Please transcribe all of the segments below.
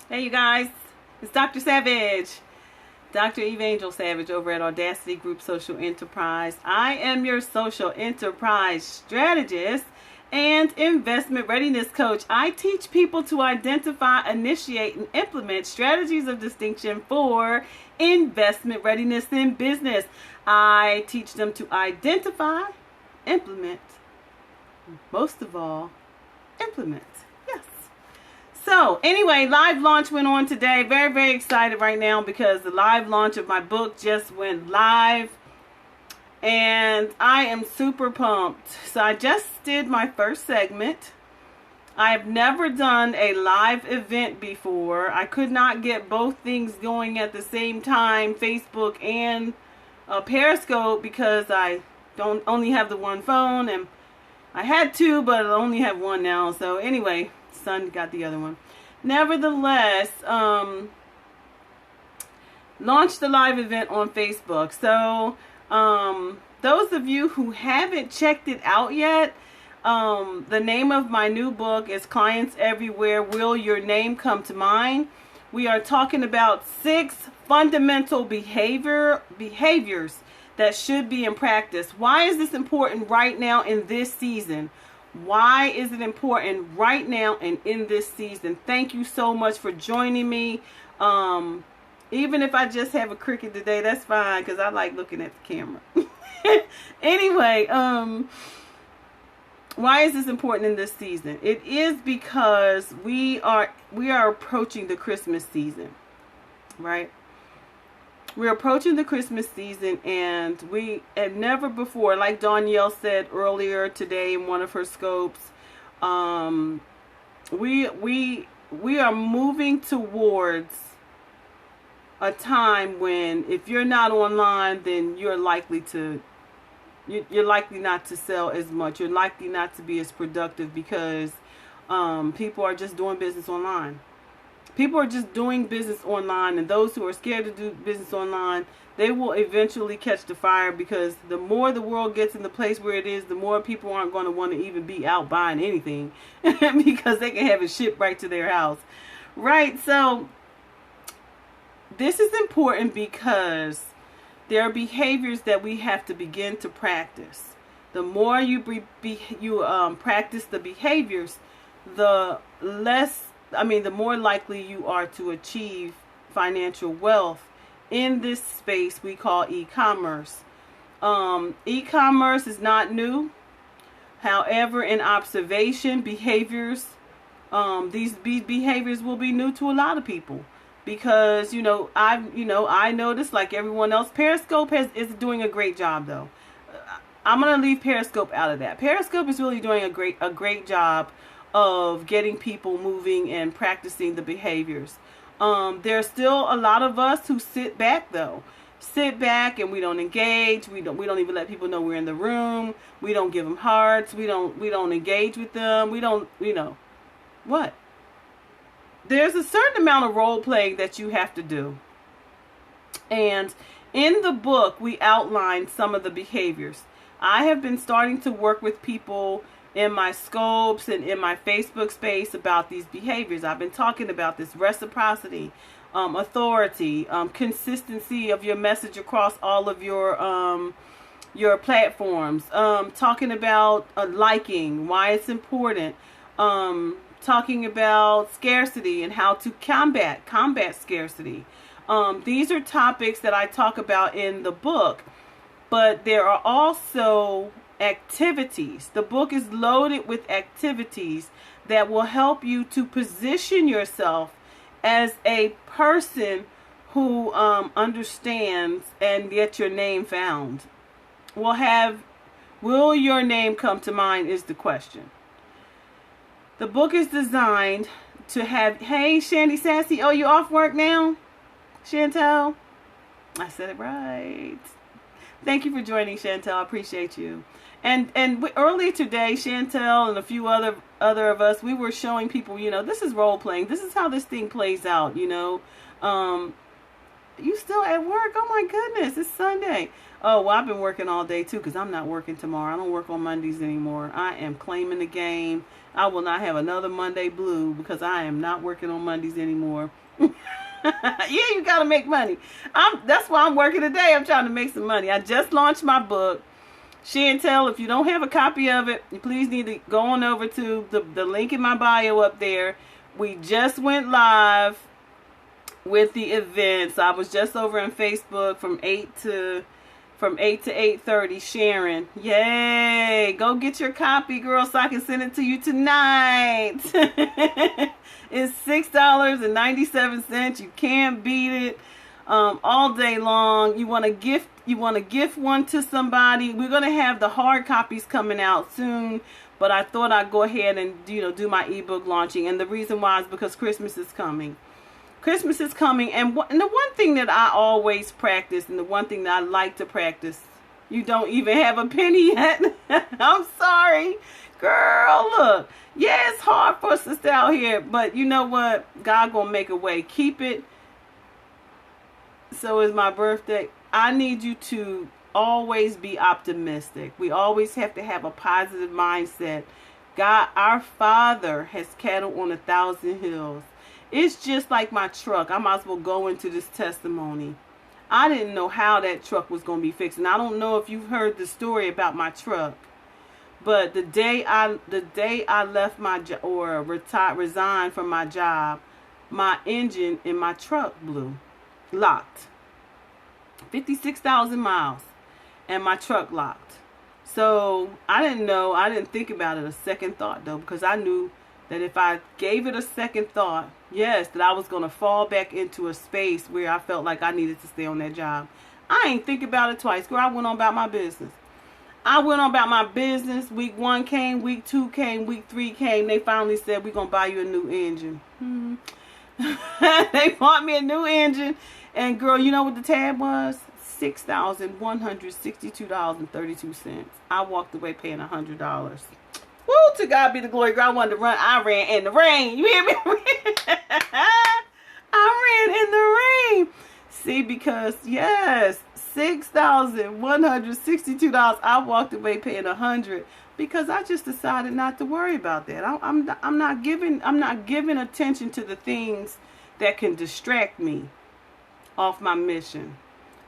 Hey, you guys, it's Dr. Savage, Dr. Evangel Savage over at Audacity Group Social Enterprise. I am your social enterprise strategist and investment readiness coach. I teach people to identify, initiate, and implement strategies of distinction for investment readiness in business. I teach them to identify, implement, most of all, implement. Yes. So anyway, live launch went on today. Very, very excited right now because the live launch of my book just went live. And I am super pumped. So I just did my first segment. I have never done a live event before. I could not get both things going at the same time, Facebook and Periscope, because I don't only have the one phone, and I had two, but I only have one now. So anyway, son got the other one. Nevertheless, launched the live event on Facebook. So those of you who haven't checked it out yet, the name of my new book is Clients Everywhere, Will Your Name Come to Mind? We are talking about 6 fundamental behaviors that should be in practice. Why is this important right now in this season? Why is it important right now and in this season? Thank you so much for joining me. Even if I just have a cricket today, that's fine, because I like looking at the camera. Anyway, why is this important in this season? It is because we are approaching the Christmas season, right? We're approaching the Christmas season, and we have never before, like Danielle said earlier today in one of her scopes, we are moving towards a time when if you're not online, then you're likely not to sell as much. You're likely not to be as productive because people are just doing business online. People are just doing business online, and those who are scared to do business online, they will eventually catch the fire, because the more the world gets in the place where it is, the more people aren't going to want to even be out buying anything because they can have it shipped right to their house. Right? So this is important because there are behaviors that we have to begin to practice. The more you practice the behaviors, the more likely you are to achieve financial wealth in this space we call e-commerce. E-commerce is not new. However, in observation, behaviors, these behaviors will be new to a lot of people. Because, I noticed, like everyone else, Periscope is doing a great job, though. I'm going to leave Periscope out of that. Periscope is really doing a great job of getting people moving and practicing the behaviors. There's still a lot of us who sit back, though. Sit back and we don't engage. We don't even let people know we're in the room. We don't give them hearts. We don't engage with them. We don't, what? There's a certain amount of role playing that you have to do. And in the book, we outline some of the behaviors. I have been starting to work with people in my scopes and in my Facebook space about these behaviors. I've been talking about this reciprocity, authority, consistency of your message across all of your platforms, talking about liking, why it's important, talking about scarcity and how to combat scarcity. These are topics that I talk about in the book, but there are also activities. The book is loaded with activities that will help you to position yourself as a person who understands and get your name found. Will your name come to mind is the question. The book is designed to have, hey, Shandy Sassy, oh, you off work now? Chantel? I said it right. Thank you for joining, Chantel. I appreciate you. And earlier today, Chantel and a few other of us, we were showing people, this is role playing. This is how this thing plays out, You still at work? Oh my goodness, it's Sunday. Oh, well, I've been working all day too because I'm not working tomorrow. I don't work on Mondays anymore. I am claiming the game. I will not have another Monday blue because I am not working on Mondays anymore. Yeah, you got to make money. That's why I'm working today. I'm trying to make some money. I just launched my book. Chantel, if you don't have a copy of it, you please need to go on over to the link in my bio up there. We just went live with the events. I was just over on Facebook from 8 to 8:30 sharing. Yay! Go get your copy, girl, so I can send it to you tonight. It's $6.97. You can't beat it. All day long. You want to gift one to somebody. We're gonna have the hard copies coming out soon, but I thought I'd go ahead and do my ebook launching. And the reason why is because Christmas is coming. Christmas is coming, and the one thing that I always practice, and the one thing that I like to practice, you don't even have a penny yet. I'm sorry, girl. Look, yeah, it's hard for us to stay out here, but you know what? God gonna make a way. Keep it. So is my birthday. I need you to always be optimistic. We always have to have a positive mindset. God, our Father, has cattle on 1,000 hills. It's just like my truck. I might as well go into this testimony. I didn't know how that truck was going to be fixed. And I don't know if you've heard the story about my truck. But the day I left my job or resigned from my job, my engine in my truck blew. Locked. 56,000 miles. And my truck locked. So I didn't know. I didn't think about it a second thought, though. Because I knew that if I gave it a second thought, yes, that I was going to fall back into a space where I felt like I needed to stay on that job. I ain't think about it twice. Girl, I went on about my business. Week 1 came, week 2 came, week 3 came. They finally said, we're going to buy you a new engine. They bought me a new engine. And girl, you know what the tab was? $6,162.32. I walked away paying $100. Woo, to God be the glory. Girl, I wanted to run. I ran in the rain. You hear me? I ran in the rain. See, because, yes, $6,162. I walked away paying $100 because I just decided not to worry about that. I'm not giving attention to the things that can distract me off my mission.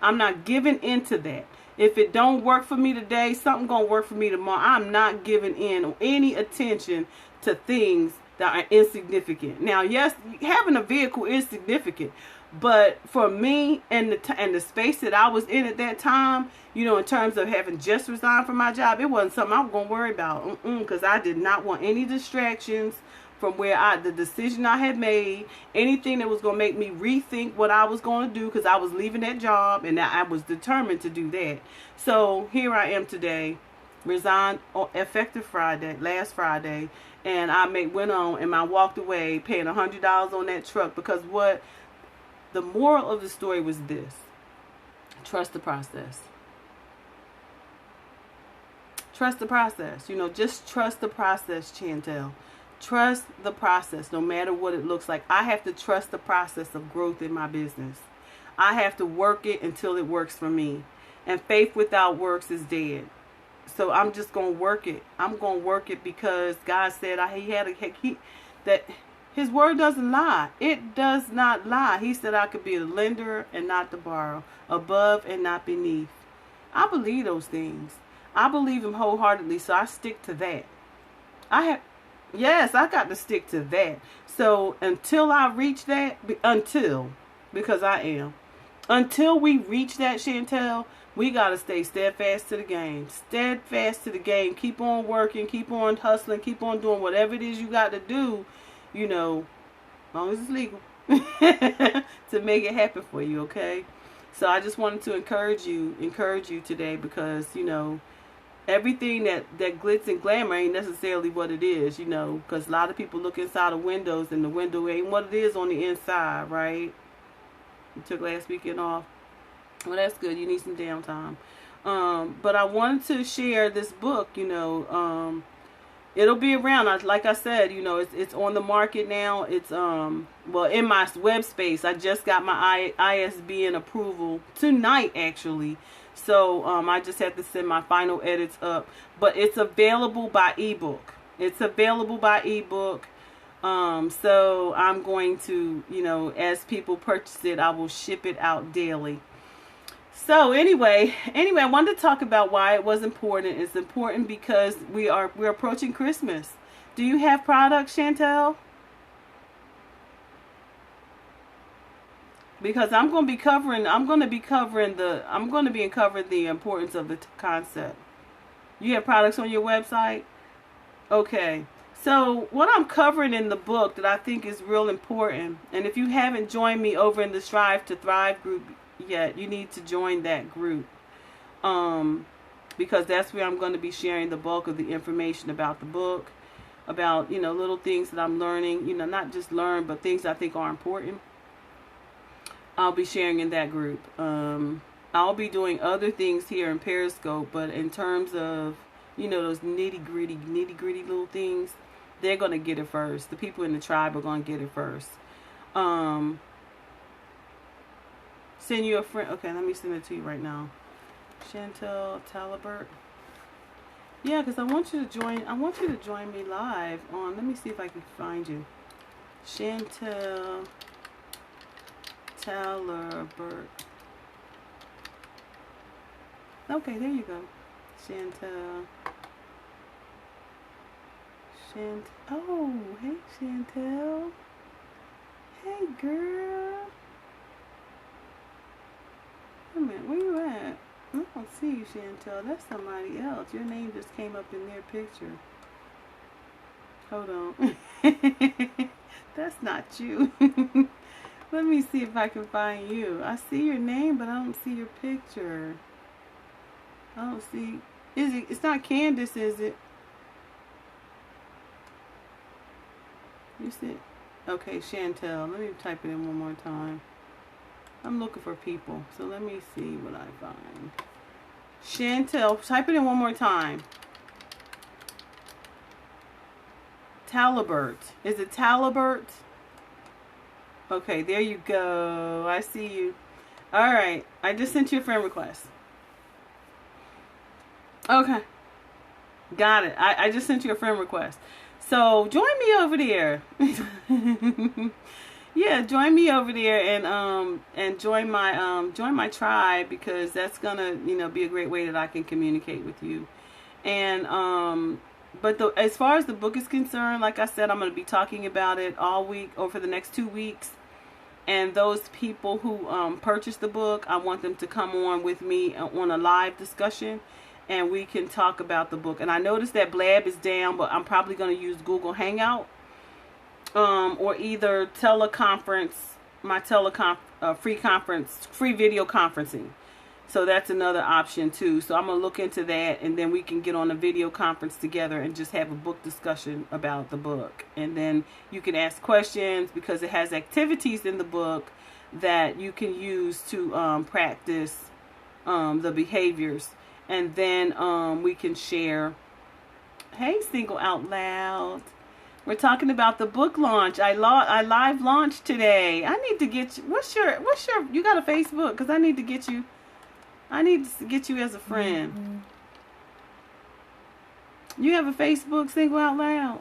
I'm not giving into that. If it don't work for me today, something gonna work for me tomorrow. I'm not giving in any attention to things that are insignificant. Now, yes, having a vehicle is significant, but for me and the space that I was in at that time, in terms of having just resigned from my job, it wasn't something I was gonna worry about. Because I did not want any distractions from where the decision I had made, anything that was going to make me rethink what I was going to do, because I was leaving that job and I was determined to do that. So here I am today, resigned effective last Friday, and I went on and I walked away paying $100 on that truck because the moral of the story was this: trust the process. Trust the process. Just trust the process, Chantel. Trust the process, no matter what it looks like. I have to trust the process of growth in my business. I have to work it until it works for me. And faith without works is dead. So I'm just going to work it. I'm going to work it because God said that His word doesn't lie. It does not lie. He said I could be a lender and not to borrow, above and not beneath. I believe those things. I believe Him wholeheartedly, so I stick to that. Yes, I got to stick to that. So until I reach that, until we reach that, Chantel, we got to stay steadfast to the game. Steadfast to the game. Keep on working, keep on hustling, keep on doing whatever it is you got to do, as long as it's legal, to make it happen for you, okay? So I just wanted to encourage you today because, everything that glitz and glamour ain't necessarily what it is, because a lot of people look inside of windows and the window ain't what it is on the inside, right? You took last weekend off. Well, that's good. You need some downtime. But I wanted to share this book, it'll be around. Like I said, you know, it's on the market now. It's well, in my web space. I just got my ISBN approval tonight, actually. So I just have to send my final edits up. But it's available by ebook. It's available by ebook. So I'm going to, you know, as people purchase it, I will ship it out daily. So anyway, I wanted to talk about why it was important. It's important because we're approaching Christmas. Do you have products, Chantel? Because I'm going to be covering the importance of the concept. You have products on your website? Okay. So what I'm covering in the book that I think is real important, and if you haven't joined me over in the Strive to Thrive group yet, you need to join that group, because that's where I'm going to be sharing the bulk of the information about the book, about, you know, little things that I'm learning, you know, not just learn, but things I think are important. I'll be sharing in that group. I'll be doing other things here in Periscope, but in terms of, you know, those nitty gritty little things, they're going to get it first. The people in the tribe are going to get it first. Send you a friend. Okay, let me send it to you right now. Chantel Talibert. Yeah, because I want you to join me live on, let me see if I can find you. Chantel Talibert. Okay, there you go. Chantel. Oh, hey Chantel. Hey girl. Wait a minute, where you at? I don't see you, Chantel. That's somebody else. Your name just came up in their picture. Hold on. That's not you. Let me see if I can find you. I see your name, but I don't see your picture. I don't see. It's not Candace, is it? You see? Okay, Chantel. Let me type it in one more time. I'm looking for people, so let me see what I find. Chantel, type it in one more time. Talibert. Is it Talibert? Okay, there you go. I see you. All right, I just sent you a friend request. Okay, got it. I just sent you a friend request. So join me over there. Yeah, join me over there and join my tribe, because that's gonna, you know, be a great way that I can communicate with you. And but as far as the book is concerned, like I said, I'm gonna be talking about it all week or for the next 2 weeks. And those people who purchase the book, I want them to come on with me on a live discussion, and we can talk about the book. And I noticed that Blab is down, but I'm probably going to use Google Hangout, or either free video conferencing. So that's another option too. So I'm going to look into that, and then we can get on a video conference together and just have a book discussion about the book. And then you can ask questions, because it has activities in the book that you can use to practice the behaviors. And then we can share. Hey, Single Out Loud. We're talking about the book launch. I live launched today. I need to get you. What's your? You got a Facebook? Because I need to get you. I need to get you as a friend. Mm-hmm. You have a Facebook, Single Out Loud?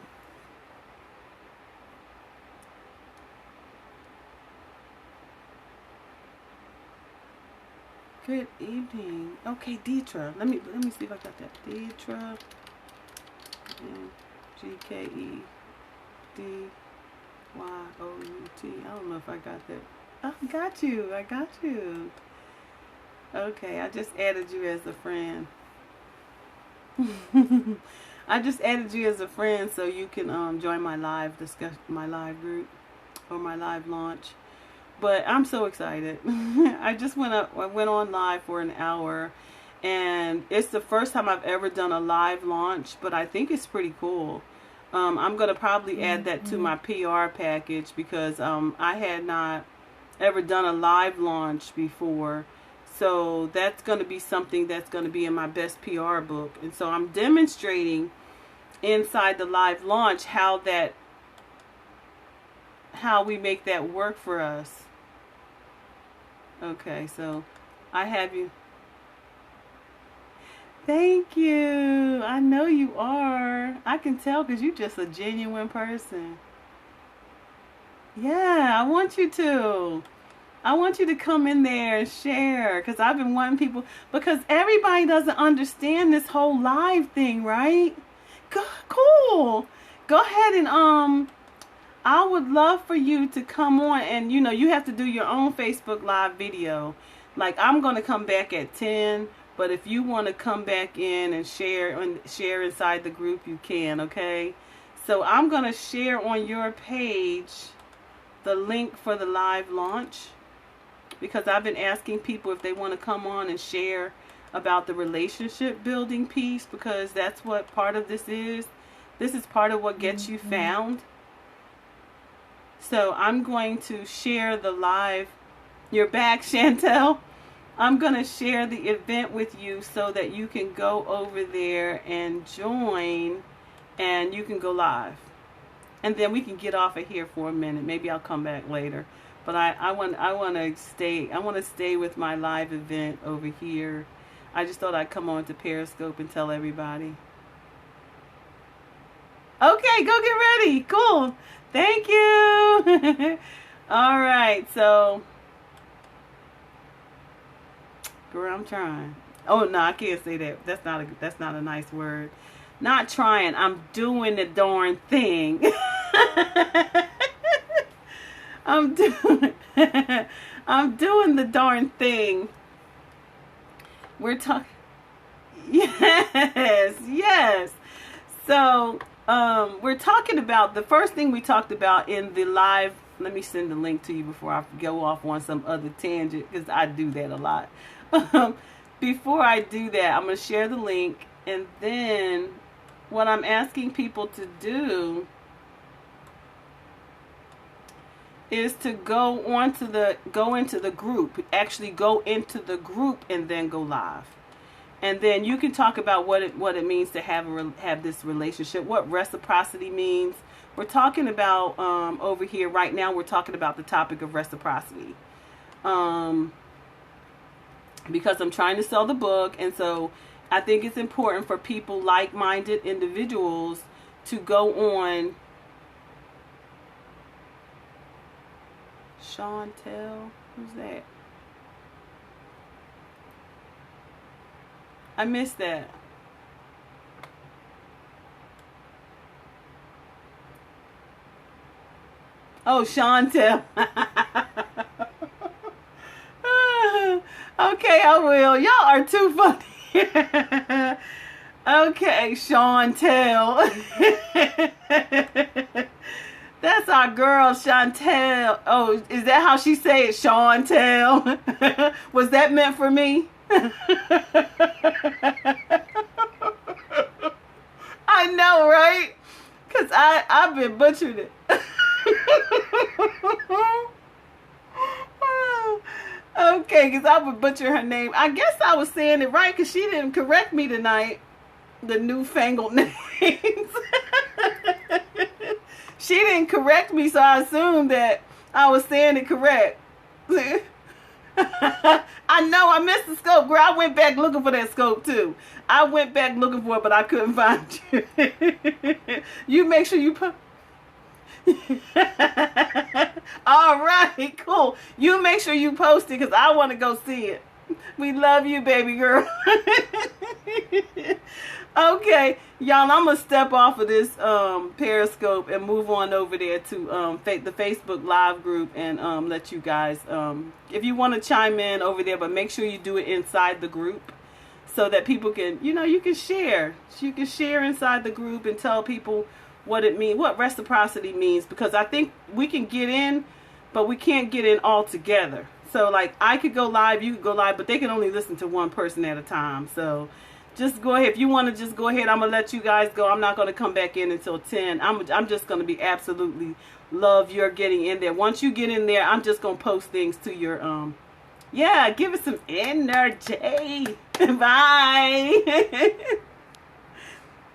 Good evening. Okay, Deetra. Let me see if I got that. Deetra. GKEDYOUT. I don't know if I got that. I got you. Okay, I just added you as a friend. I just added you as a friend so you can join my live group or my live launch. But I'm so excited. I went on live for an hour, and it's the first time I've ever done a live launch, but I think it's pretty cool. I'm going to probably add that to my PR package, because I had not ever done a live launch before. So that's going to be something that's going to be in my best PR book. And so I'm demonstrating inside the live launch how we make that work for us. Okay, so I have you. Thank you. I know you are. I can tell because you're just a genuine person. Yeah, I want you to. I want you to come in there and share, because I've been wanting people, because everybody doesn't understand this whole live thing, right? Cool. Go ahead and I would love for you to come on, and you have to do your own Facebook Live video. Like, I'm going to come back at 10, but if you want to come back in and share inside the group, you can, okay? So I'm going to share on your page the link for the live launch, because I've been asking people if they want to come on and share about the relationship building piece, because that's what part of this is. This is part of what gets you found. So I'm going to share the live. You're back, Chantel. I'm going to share the event with you so that you can go over there and join, and you can go live. And then we can get off of here for a minute. Maybe I'll come back later. But I want to stay with my live event over here. I just thought I'd come on to Periscope and tell everybody. Okay, go get ready. Cool. Thank you. All right, so girl, I'm trying. Oh no, I can't say that. That's not a nice word. Not trying. I'm doing the darn thing. I'm doing the darn thing. We're talking. Yes. So, we're talking about, the first thing we talked about in the live. Let me send the link to you before I go off on some other tangent, because I do that a lot. Before I do that, I'm going to share the link, and then what I'm asking people to do is to go into the group, actually go into the group and then go live. And then you can talk about what it means to have this relationship, what reciprocity means. We're talking about, over here right now, we're talking about the topic of reciprocity. Because I'm trying to sell the book, and so I think it's important for people, like-minded individuals, to go on. Chantel, who's that? I missed that. Oh, Chantel. Okay, I will. Y'all are too funny. Okay, Chantel. That's our girl, Chantel. Oh, is that how she say it, Chantel? Was that meant for me? I know, right? Because I've been butchered it. Okay, because I would butcher her name. I guess I was saying it right because she didn't correct me tonight. The newfangled names. She didn't correct me, so I assumed that I was saying it correct. I know, I missed the scope, girl. I went back looking for that scope too. I went back looking for it, but I couldn't find you. You make sure you put. All right, cool. You make sure you post it because I want to go see it. We love you, baby girl. Okay, y'all, I'm going to step off of this Periscope and move on over there to the Facebook Live group and let you guys, if you want to chime in over there, but make sure you do it inside the group so that people can, you can share. You can share inside the group and tell people what it means, what reciprocity means, because I think we can get in, but we can't get in all together. So, like, I could go live, you could go live, but they can only listen to one person at a time. So just go ahead. If you want to just go ahead, I'm going to let you guys go. I'm not going to come back in until 10. I'm just going to be absolutely love your getting in there. Once you get in there, I'm just going to post things to your, yeah, give it some energy. Bye.